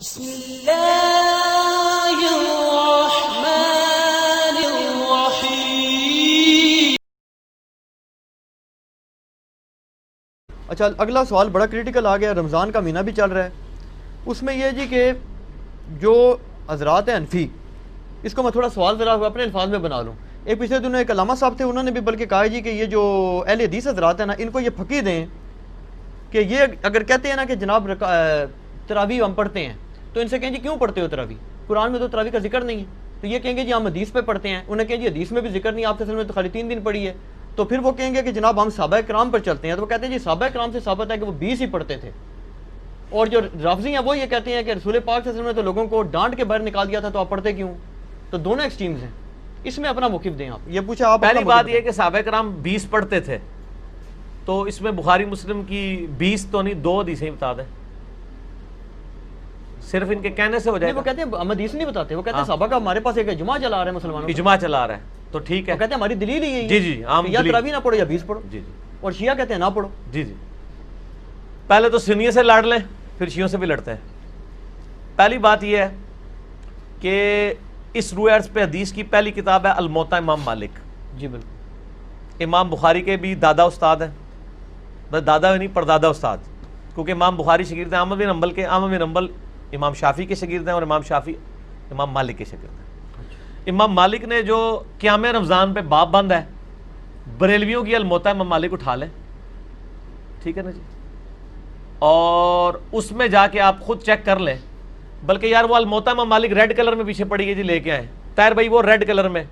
بسم اللہ الرحمن الرحیم۔ اچھا، اگلا سوال بڑا کریٹیکل آ گیا۔ رمضان کا مہینہ بھی چل رہا ہے، اس میں یہ جی کہ جو حضرات ہیں حنفی، اس کو میں تھوڑا سوال ذرا اپنے الفاظ میں بنا لوں۔ ایک پچھلے دنوں ایک علامہ صاحب تھے، انہوں نے بھی بلکہ کہا جی کہ یہ جو اہل حدیث حضرات ہیں نا، ان کو یہ پھکی دیں کہ یہ اگر کہتے ہیں نا کہ جناب تراویح ہم پڑھتے ہیں، تو ان سے کہیں جی کیوں پڑھتے ہو تراویح؟ قرآن میں تو تراویح کا ذکر نہیں ہے۔ تو یہ کہیں گے جی ہم حدیث پہ پڑھتے ہیں، انہیں کہیں جی حدیث میں بھی ذکر نہیں، آپ کے میں تو خالی 3 دن پڑھی ہے۔ تو پھر وہ کہیں گے کہ جناب ہم صحابہ کرام پر چلتے ہیں، تو وہ کہتے ہیں جی صحابہ کرام سے ثابت ہے کہ وہ 20 ہی پڑھتے تھے۔ اور جو رافضی ہیں وہ یہ کہتے ہیں کہ رسول پاک صلی اللہ علیہ وسلم نے تو لوگوں کو ڈانٹ کے باہر نکال دیا تھا، تو آپ پڑھتے کیوں؟ تو دونوں ایکسٹریمز ہیں، اس میں اپنا موقف دیں آپ۔ یہ پوچھا آپ۔ پہلی بات یہ کہ صحابہ کرام 20 پڑھتے تھے، تو اس میں بخاری مسلم کی 20 تو نہیں 2 حدیثیں بتا دیں، صرف ان کے کہنے سے ہو جائے گا۔ وہ کہتے ہیں ہم حدیث نہیں بتاتے، وہ کہتے ہیں صحابہ کا ہمارے پاس ایک اجماع چلا رہا ہے مسلمانوں کا، اجماع چلا رہا ہے تو ٹھیک ہے۔ وہ کہتے ہیں ہماری دلیل ہی ہے جی جی، عام یا تراویح نہ پڑھو یا 20 پڑھو۔ جی جی اور شیعہ کہتے ہیں نہ پڑھو۔ جی جی، پہلے تو سنیوں سے لڑ لیں، پھر شیعوں سے بھی لڑتے ہیں۔ پہلی بات یہ ہے کہ اس روح عرض پہ حدیث کی پہلی کتاب ہے الموطا امام مالک۔ جی بالکل۔ امام بخاری کے بھی دادا استاد ہیں، بس دادا نہیں پردادا استاد، کیونکہ امام بخاری شاگرد ہیں احمد بن حنبل کے، احمد بن حنبل امام شافعی کے شاگرد ہیں، اور امام شافعی امام مالک کے شاگرد ہیں۔ امام مالک نے جو قیام رمضان پہ باب بند ہے، بریلویوں کی الموطا امام مالک اٹھا لیں، ٹھیک ہے نا جی، اور اس میں جا کے آپ خود چیک کر لیں۔ بلکہ یار وہ الموطا امام مالک ریڈ کلر میں پیچھے پڑی ہے جی، لے کے آئیں طاہر بھائی، وہ ریڈ کلر میں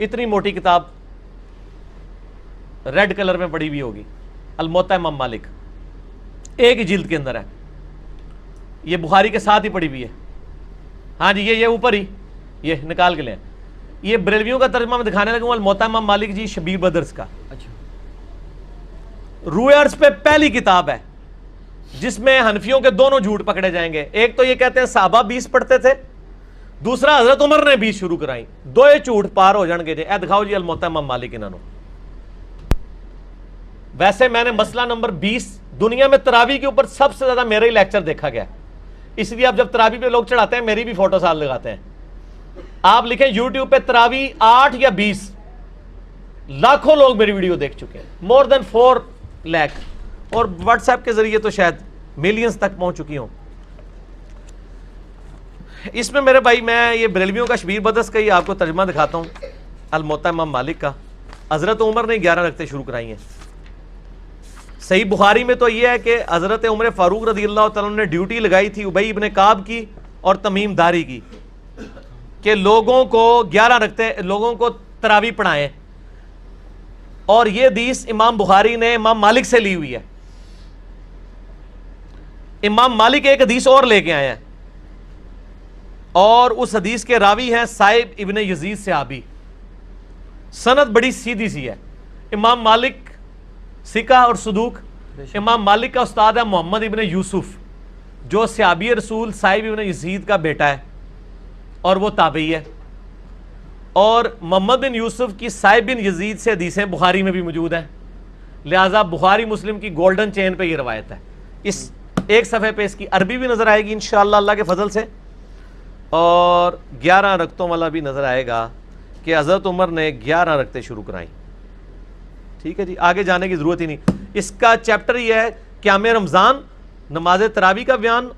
اتنی موٹی کتاب ریڈ کلر میں پڑی ہوئی ہوگی، الموطا امام مالک ایک ہی جلد کے اندر ہے، یہ بخاری کے ساتھ ہی پڑی ہوئی ہے۔ ہاں جی، یہ اوپر ہی، یہ نکال کے لیں۔ یہ بریلویوں کا ترجمہ میں دکھانے لگا ہوں، الموطا امام مالک جی شبیر بدرس کا۔ اچھا، روح عرض پہ پہلی کتاب ہے جس میں حنفیوں کے دونوں جھوٹ پکڑے جائیں گے۔ ایک تو یہ کہتے ہیں صحابہ 20 پڑھتے تھے، دوسرا حضرت عمر نے 20 شروع کرائیں، دو جھوٹ پار ہو جان گے جی۔ اے دکھاؤ جی الموطا امام مالک انہوں نے۔ ویسے میں نے مسئلہ نمبر 20 دنیا میں تراویح کے اوپر سب سے زیادہ میرا ہی لیکچر دیکھا گیا، اس لیے اب جب تراویح پہ لوگ چڑھاتے ہیں میری بھی فوٹو ساتھ لگاتے ہیں۔ آپ لکھیں یوٹیوب پہ تراویح 8 یا 20، لاکھوں لوگ میری ویڈیو دیکھ چکے ہیں، مور دین 4 لاکھ، اور واٹس ایپ کے ذریعے تو شاید ملینز تک پہنچ چکی ہوں۔ اس میں میرے بھائی میں یہ بریلویوں کا شبیر بدرس کا ہی آپ کو ترجمہ دکھاتا ہوں، الموطا امام مالک کا۔ حضرت عمر نے 11 رکعتیں شروع کرائی ہیں۔ صحیح بخاری میں تو یہ ہے کہ حضرت عمر فاروق رضی اللہ تعالیٰ نے ڈیوٹی لگائی تھی ابی ابن کعب کی اور تمیم داری کی کہ لوگوں کو 11 رکعتیں لوگوں کو تراویح پڑھائیں، اور یہ حدیث امام بخاری نے امام مالک سے لی ہوئی ہے۔ امام مالک ایک حدیث اور لے کے آئے ہیں، اور اس حدیث کے راوی ہیں صائب ابن یزید صحابی، سند بڑی سیدھی سی ہے۔ امام مالک ثقہ اور صدوق، امام مالک کا استاد ہے محمد ابن یوسف، جو صحابی رسول صائب ابن یزید کا بیٹا ہے اور وہ تابعی ہے، اور محمد بن یوسف کی صائب بن یزید سے حدیثیں بخاری میں بھی موجود ہیں، لہٰذا بخاری مسلم کی گولڈن چین پہ یہ روایت ہے۔ اس ایک صفحے پہ اس کی عربی بھی نظر آئے گی انشاءاللہ اللہ کے فضل سے، اور 11 رکعتوں والا بھی نظر آئے گا کہ حضرت عمر نے 11 رکعتیں شروع کرائیں۔ ٹھیک ہے جی، آگے جانے کی ضرورت ہی نہیں۔ اس کا چیپٹر یہ ہے قیام رمضان، نماز تراویح کا بیان،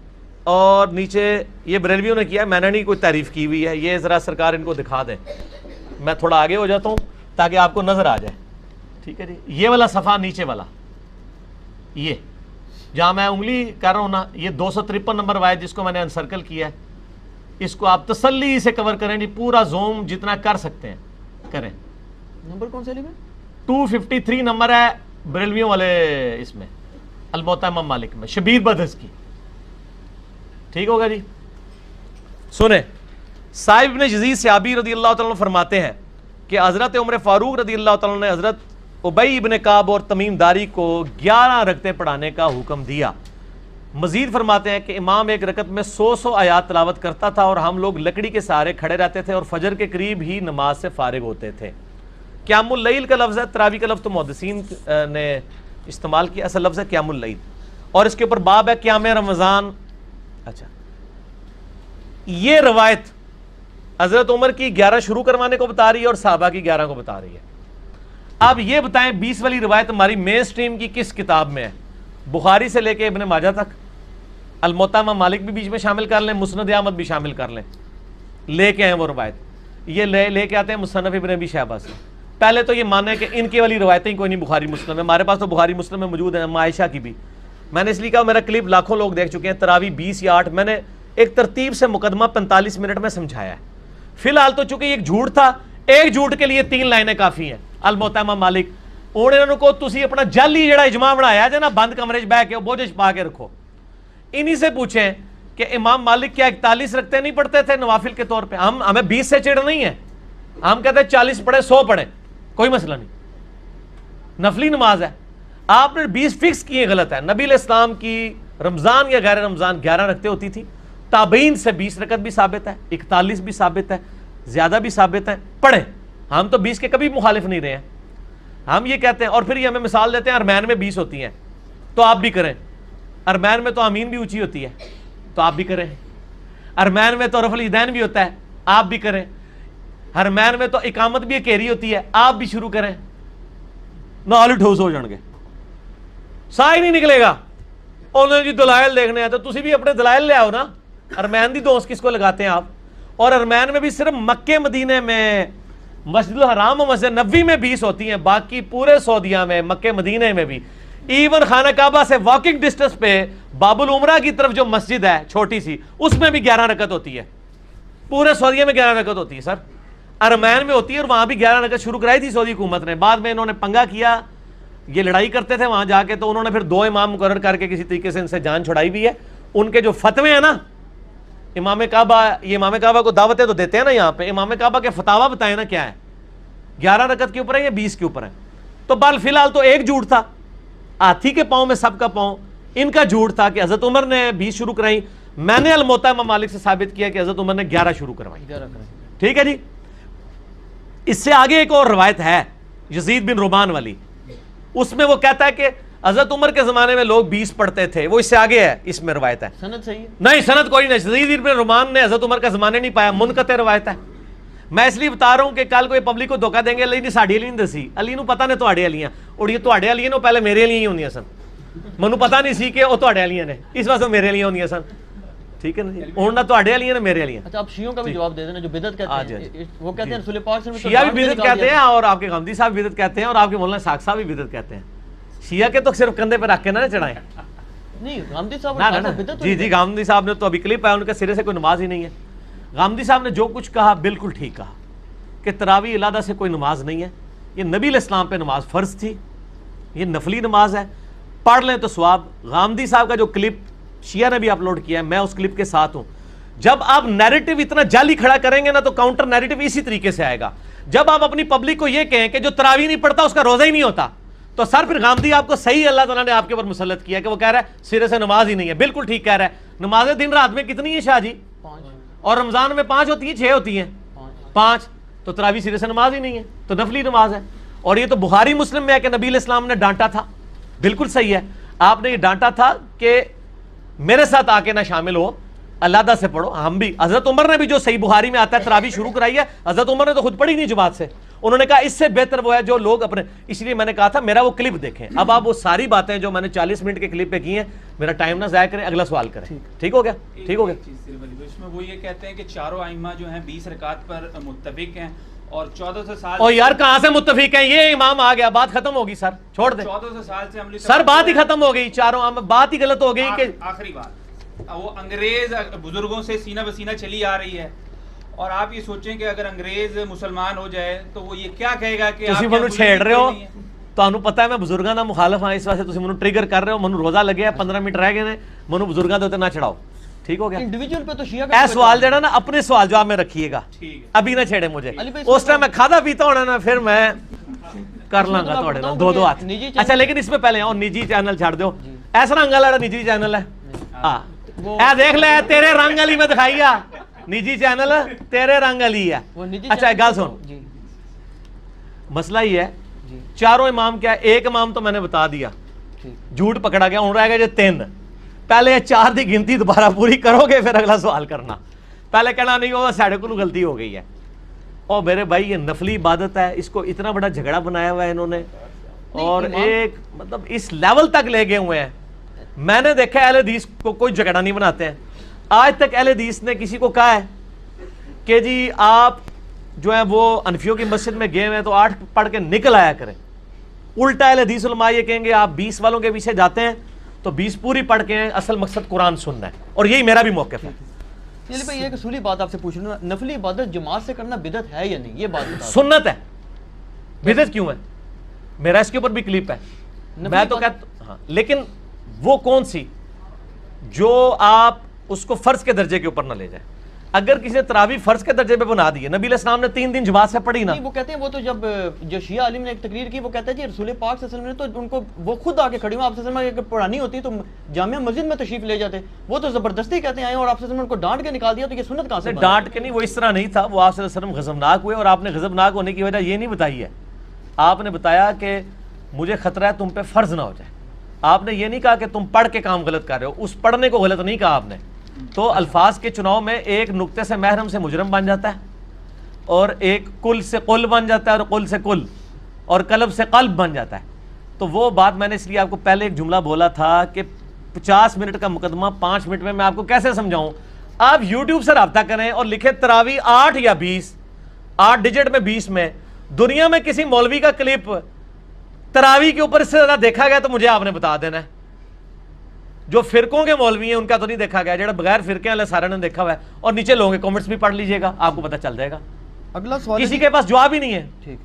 اور نیچے یہ بریلویوں نے کیا ہے، میں نے نہیں کوئی تعریف کی ہوئی ہے، یہ ذرا سرکار ان کو دکھا دیں۔ میں تھوڑا آگے ہو جاتا ہوں تاکہ آپ کو نظر آ جائے۔ ٹھیک ہے جی، یہ والا صفحہ نیچے والا، یہ جہاں میں انگلی کر رہا ہوں نا، یہ 253 نمبر روایت جس کو میں نے انسرکل کیا ہے، اس کو آپ تسلی سے کور کریں جی، پورا زوم جتنا کر سکتے ہیں کریں۔ نمبر کون سے لیے؟ 253 نمبر ہے بریلویوں والے، اس میں الموطا امام مالک میں شبیر بدرس کی۔ ٹھیک ہوگا جی، سنیں۔ صائب ابن یزید صحابی رضی اللہ تعالیٰ عنہ فرماتے ہیں کہ حضرت عمر فاروق رضی اللہ تعالیٰ عنہ نے حضرت ابی ابن کعب اور تمیم داری کو 11 رکعتیں پڑھانے کا حکم دیا۔ مزید فرماتے ہیں کہ امام ایک رکعت میں 100 آیات تلاوت کرتا تھا، اور ہم لوگ لکڑی کے سہارے کھڑے رہتے تھے اور فجر کے قریب ہی نماز سے فارغ ہوتے تھے۔ قیام اللیل کا لفظ ہے، تراویح کا لفظ تو محدثین نے استعمال کیا، اصل لفظ ہے قیام اللیل، اور اس کے اوپر باب ہے قیام رمضان۔ اچھا، یہ روایت حضرت عمر کی 11 شروع کروانے کو بتا رہی ہے اور صحابہ کی 11 کو بتا رہی ہے. اب یہ بتائیں 20 والی روایت ہماری مین سٹریم کی کس کتاب میں ہے؟ بخاری سے لے کے ابن ماجہ تک. الموطا امام مالک بھی بیچ میں شامل کر لیں, مسند احمد بھی شامل کر لیں, لے کے آئیں وہ روایت. یہ لے کے آتے ہیں مصنف ابن ابی شیبہ سے. پہلے تو یہ مانے کہ ان کی والی روایتیں کوئی نہیں بخاری مسلم ہے. ہمارے پاس تو بخاری مسلم میں موجود ہیں, عائشہ کی بھی. میں نے اس لیے کہا, میرا کلپ لاکھوں لوگ دیکھ چکے ہیں, تراویح 20 یا 8. میں نے ایک ترتیب سے مقدمہ 45 منٹ میں سمجھایا ہے. فی الحال تو چونکہ ایک جھوٹ تھا, ایک جھوٹ کے لیے 3 لائنیں کافی ہیں. الموطا امام مالک انہوں کو تسی اپنا جعلی جڑا اجماع بنایا جے نا, بند کمرے 'چ بیٹھ کے بوجھ پا کے رکھو. انہی سے پوچھیں کہ امام مالک کیا 41 رکھتے نہیں پڑھتے تھے نوافل کے طور پہ؟ ہمیں 20 سے چڑ نہیں ہے, ہم کہتے ہیں 40 پڑھے 100 پڑھے, کوئی مسئلہ نہیں, نفلی نماز ہے. آپ نے 20 فکس کیے, غلط ہے. نبی علیہ السلام کی رمضان یا غیر رمضان 11 رکھتے ہوتی تھی. تابعین سے 20 رکعت بھی ثابت ہے, 41 بھی ثابت ہے, زیادہ بھی ثابت ہے, پڑھیں. ہم تو 20 کے کبھی مخالف نہیں رہے ہیں. ہم یہ کہتے ہیں, اور پھر یہ ہمیں مثال دیتے ہیں ارمین میں 20 ہوتی ہیں تو آپ بھی کریں. ارمین میں تو آمین بھی اونچی ہوتی ہے تو آپ بھی کریں. ارمین میں تو رفع الیدین بھی ہوتا ہے, آپ بھی کریں. ارمین میں تو اقامت بھی اکیری ہوتی ہے, آپ بھی شروع کریں. نال ٹھوس ہو جان گے, سا ہی نہیں نکلے گا. انہوں نے دلائل دیکھنے ہیں تو تسی بھی اپنے دلائل لے آؤ نا. ارمین دی دوست کس کو لگاتے ہیں آپ؟ اور ارمین میں بھی صرف مکے مدینے میں, مسجد الحرام و مسجد نبوی میں 20 ہوتی ہیں, باقی پورے سعودیہ میں, مکے مدینے میں بھی. ایون خانہ کعبہ سے واکنگ ڈسٹنس پہ باب العمرہ کی طرف جو مسجد ہے چھوٹی سی, اس میں بھی 11 رکعت ہوتی ہے. پورے سعودیہ میں 11 رکعت ہوتی ہے سر. ارمین میں ہوتی ہے, اور وہاں بھی 11 رکعت شروع کرائی تھی سعودی حکومت نے. بعد میں انہوں نے پنگا کیا, یہ لڑائی کرتے تھے وہاں جا کے, تو انہوں نے پھر 2 امام مقرر کر کے کسی طریقے سے ان سے جان چھڑائی بھی ہے. ان کے جو فتوے ہیں نا, امام کعبہ, یہ امام کعبہ کو دعوتیں تو دیتے ہیں نا یہاں پہ, امام کعبہ کے فتاوا بتائیں نا کیا ہے, 11 رکعت کے اوپر ہے یا 20 کے اوپر ہے. تو بال فی الحال تو ایک جھوٹ تھا, ہاتھی کے پاؤں میں سب کا پاؤں. ان کا جھوٹ تھا کہ حضرت عمر نے 20 شروع کرائی. میں نے الموطا امام مالک سے ثابت کیا کہ حضرت عمر نے 11 شروع کروائی. ٹھیک ہے جی. اس سے آگے ایک اور روایت ہے یزید بن رومان والی, اس میں وہ کہتا ہے کہ حضرت عمر کے زمانے میں لوگ 20 پڑھتے تھے. وہ اس سے آگے ہے, اس میں روایت ہے. سند صحیح ہے؟ نہیں, سند کوئی نہیں. یزید بن رومان نے حضرت عمر کا زمانے نہیں پایا, منقطع روایت ہے. میں اس لیے بتا رہا ہوں کہ کل کوئی پبلک کو دھوکہ دیں گے, علی نے ساڈی علی نہیں دسی, علی نو پتہ نے تواڈے علیاں, اور یہ تواڈے علیاں نو پہلے میرے علیاں ہی ہوندیاں سن. مینوں پتہ نہیں سی کہ وہ تواڈے علیاں نے, اس واسطے میرے علیاں ہوندیاں سن. ٹھیک ہے نا جی, ہن نہ تواڈے علیاں نے میرے علیاں. اچھا, آپ شیعوں کا بھی جواب دے دینا جو بدعت کہتے ہیں. وہ کہتے ہیں رسول پاک صلی اللہ علیہ وسلم شیعہ بھی بدعت کہتے ہیں, اور آپ کے غامدی صاحب بدعت کہتے ہیں, اور آپ کے مولانا ساق صاحب بھی بدعت کہتے ہیں. شیعہ کے تو صرف کندھے پہ رکھ کے نہ چڑھائیں. نہیں, غامدی صاحب جی غامدی صاحب نے تو ابھی کلپ ہے, ان کے سرے سے کوئی نماز ہی نہیں ہے. غامدی صاحب نے جو کچھ کہا بالکل ٹھیک کہا کہ تراویح علیحدہ سے کوئی نماز نہیں ہے. یہ نبی علیہ السلام پہ نماز فرض تھی, یہ نفلی نماز ہے, پڑھ لیں تو ثواب. غامدی صاحب کا جو کلپ شیعہ نے بھی اپلوڈ کیا ہے, میں اس کلپ کے ساتھ ہوں. جب آپ نیریٹو اتنا جعلی کھڑا کریں گے نا تو کاؤنٹر نیریٹو اسی طریقے سے آئے گا. جب آپ اپنی پبلک کو یہ کہیں کہ جو تراویح نہیں پڑھتا اس کا روزہ ہی نہیں ہوتا, تو سر پھر غامدی آپ کو صحیح اللہ تعالیٰ نے آپ کے اوپر مسلط کیا کہ وہ کہہ رہا ہے سرے سے نماز ہی نہیں ہے. بالکل ٹھیک کہہ رہا ہے. نمازیں دن رات میں کتنی ہیں شاہ جی؟ 5, اور رمضان میں 5 ہوتی ہیں, 6 ہوتی ہیں, 5. تو تراویح سرے سے نماز ہی نہیں ہے, تو نفلی نماز ہے. اور یہ تو بخاری مسلم میں ہے کہ نبی علیہ السلام نے ڈانٹا تھا. بالکل صحیح ہے, آپ نے یہ ڈانٹا تھا کہ میرے ساتھ آ کے نہ شامل ہو, علیحدہ سے پڑھو. ہم بھی, حضرت عمر نے بھی جو صحیح بخاری میں آتا ہے تراویح شروع کرائی ہے, حضرت عمر نے تو خود پڑھی نہیں جماعت سے. انہوں نے کہا اس سے بہتر وہ ہے جو لوگ اپنے, اس لیے میں نے کہا تھا میرا وہ کلپ دیکھیں. اب آپ وہ ساری باتیں جو میں نے 40 منٹ کے کلپ پہ کی ہیں, میرا ٹائم نہ ضائع کریں, اگلا سوال کریں. ٹھیک ہو گیا؟ ٹھیک ہو گیا. اس میں وہ یہ کہتے ہیں کہ چاروں ائمہ جو ہیں 20 رکعت پر متفق ہیں, اور 1400 سال. اور یار کہاں سے متفق ہیں؟ یہ امام آ گیا, بات ختم ہوگی سر, چھوڑ دیں. 1400 سال سے عملی سر بات ہی ختم ہو گئی, چاروں بات ہی غلط ہو گئی کہ آخری بات وہ انگریز بزرگوں سے سینہ بسینہ چلی آ رہی ہے. اور آپ یہ سوچیں کہ اگر انگریز مسلمان ہو جائے تو وہ یہ کیا کہے گا کہ تسی منو چھیڑ رہے ہو. تانوں پتہ ہے میں بزرگاں دا مخالف ہاں, اس واسطے تسی منو ٹریگر کر رہے ہو. منو روزہ لگے ہے, 15 منٹ رہ گئے نے, منو بزرگاں دے اوتے نہ چڑھاؤ. ٹھیک ہو گیا؟ انڈیویجول پہ تو شیعہ اے سوال جڑا نا اپنے سوال جواب میں رکھیے گا, ابھی نہ چھیڑے مجھے. اس ٹائم میں کھادا پیتا ہونا نا, پھر میں کر لوں گا تھوڑے نا 2 ہاتھ. اچھا لیکن اس میں پہلے اور نجی چینل چھاڑ دو. ایسا رنگ والا نجی چینل ہے, ہاں اے دیکھ لے تیرے رنگ والی میں دکھائیا, نجی چینل تیرے رنگ والی ہے. اچھا ایک گل سن, مسئلہ یہ ہے چاروں امام کیا ہے, ایک امام تو میں نے بتا دیا, جھوٹ پکڑا گیا. ہوں رہ گیا جو 3. پہلے 4 دی گنتی دوبارہ پوری کرو گے, پھر اگلا سوال کرنا. پہلے کہنا نہیں ہوگا ساڑھے کو غلطی ہو گئی ہے. اور میرے بھائی یہ نفلی عبادت ہے, اس کو اتنا بڑا جھگڑا بنایا ہوا ہے انہوں نے, اور ایک مطلب اس لیول تک لے گئے ہوئے ہیں. میں نے دیکھا اہل حدیث کو کوئی جھگڑا نہیں بناتے ہیں. آج تک اہل حدیث نے کسی کو کہا ہے کہ جی آپ جو ہیں وہ انفیوں کی مسجد میں گئے ہوئے ہیں تو 8 پڑھ کے نکل آیا کریں. الٹا اہل حدیث علماء یہ کہیں گے آپ 20 والوں کے پیچھے جاتے ہیں تو 20 پوری پڑھ کے ہیں, اصل مقصد قرآن سننا ہے. اور یہی میرا بھی موقف ہے. چلیے بھائی ایک اصولی بات آپ سے پوچھ لوں, نفلی عبادت جماعت سے کرنا بدعت ہے یا نہیں, یہ بات بتا. سنت ہے, بدعت کیوں ہے؟ میرا اس کے اوپر بھی کلپ ہے. میں تو کہتا ہاں, لیکن وہ کون سی جو آپ اس کو فرض کے درجے کے اوپر نہ لے جائیں. اگر کسی نے تراویح فرض کے درجے پہ بنا دی ہے, نبی علیہ السلام نے 3 دن جماعت سے پڑھی نا. وہ کہتے ہیں وہ تو جب جو شیعہ عالم نے ایک تقریر کی, وہ کہتا ہے جی رسول پاک صلی اللہ علیہ وسلم نے تو ان کو وہ خود آ کے کھڑی ہوں, آپ صلی اللہ علیہ وسلم اگر پڑھانی ہوتی تو جامعہ مسجد میں تشریف لے جاتے. وہ تو زبردستی کہتے ہیں آئے اور آپ صلی اللہ علیہ وسلم نے ان کو ڈانٹ کے نکال دیا, تو یہ سنت کہاں سے؟ ڈانٹ کے نہیں, وہ اس طرح نہیں تھا. وہ آپ صلی اللہ علیہ وسلم غضبناک ہوئے, اور آپ نے غضبناک ہونے کی وجہ یہ نہیں بتائی ہے. آپ نے بتایا کہ مجھے خطرہ ہے تم پہ فرض نہ ہو جائے. آپ نے یہ نہیں کہا کہ تم پڑھ کے کام غلط کر رہے ہو, اس پڑھنے کو غلط نہیں کہا آپ نے. تو الفاظ کے چناؤ میں ایک نقطے سے محرم سے مجرم بن جاتا ہے, اور ایک کل سے قل بن جاتا ہے, اور قل سے کل, اور قلب سے قلب بن جاتا ہے. تو وہ بات میں نے اس لیے آپ کو پہلے ایک جملہ بولا تھا کہ 50 منٹ کا مقدمہ 5 منٹ میں آپ کو کیسے سمجھاؤں. آپ یوٹیوب سے رابطہ کریں اور لکھیں تراویح 8 یا 20, 8 ڈیجٹ میں 20 میں. دنیا میں کسی مولوی کا کلپ تراویح کے اوپر اس سے زیادہ دیکھا گیا تو مجھے آپ نے بتا دینا ہے. جو فرقوں کے مولوی ہیں ان کا تو نہیں دیکھا گیا, جڑا بغیر فرقے والے سارے نے دیکھا ہوا ہے. اور نیچے لوگوں کے کمنٹس بھی پڑھ لیجئے گا, آپ کو پتہ چل جائے گا. اگلا سوال کسی کے پاس جواب ہی نہیں ہے. ٹھیک.